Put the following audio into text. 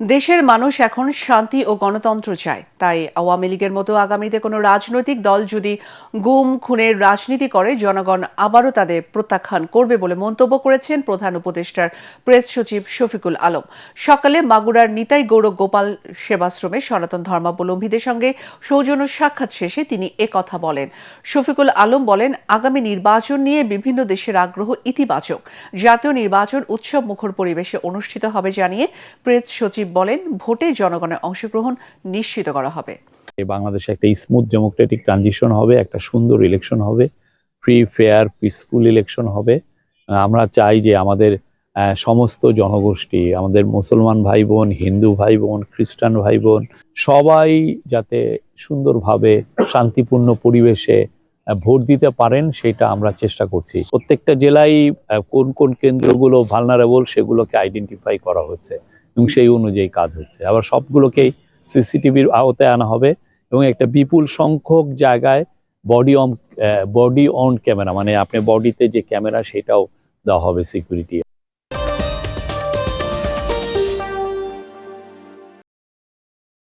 দেশের মানুষ এখন শান্তি ও গণতন্ত্র চায়, তাই আওয়ামী লীগের মতো আগামীতে কোনো রাজনৈতিক দল যদি গুম খুনের রাজনীতি করে, জনগণ আবারও তাদের প্রত্যাখ্যান করবে বলে মন্তব্য করেছেন প্রধান উপদেষ্টার প্রেস সচিব শফিকুল আলম। সকালে মাগুরার নিতাই গৌর গোপাল সেবাশ্রমে সনাতন ধর্মাবলম্বীদের সঙ্গে সৌজন্য সাক্ষাৎ শেষে তিনি একথা বলেন। শফিকুল আলম বলেন, আগামী নির্বাচন নিয়ে বিভিন্ন দেশের আগ্রহ ইতিবাচক। জাতীয় নির্বাচন উৎসব মুখর পরিবেশে অনুষ্ঠিত হবে জানিয়ে প্রেস সচিব বলেন, ভোটে জনগণের অংশগ্রহণ নিশ্চিত করা হবে। বাংলাদেশে একটা স্মুথ ডেমোক্রেটিক ট্রানজিশন হবে, একটা সুন্দর ইলেকশন হবে, ফ্রি ফেয়ার পিসফুল ইলেকশন হবে। আমরা চাই যে আমাদের সমস্ত জনগোষ্ঠী, আমাদের মুসলমান ভাই বোন, হিন্দু ভাই বোন, খ্রিস্টান ভাই বোন সবাই যাতে সুন্দরভাবে শান্তিপূর্ণ পরিবেশে ভোট দিতে পারেন, সেটা আমরা চেষ্টা করছি। প্রত্যেকটা জেলায় কোন কোন কেন্দ্রগুলো ভালনারেবল সেগুলোকে আইডেন্টিফাই করা হচ্ছে এবং সেই অনুযায়ী কাজ হচ্ছে। আবার সবগুলোকেই সিসিটিভির আওতায় আনা হবে এবং একটা বিপুল সংখ্যক জায়গায় বডি অন ক্যামেরা, মানে আপনার বডিতে যে ক্যামেরা সেটাও দেওয়া হবে সিকিউরিটি।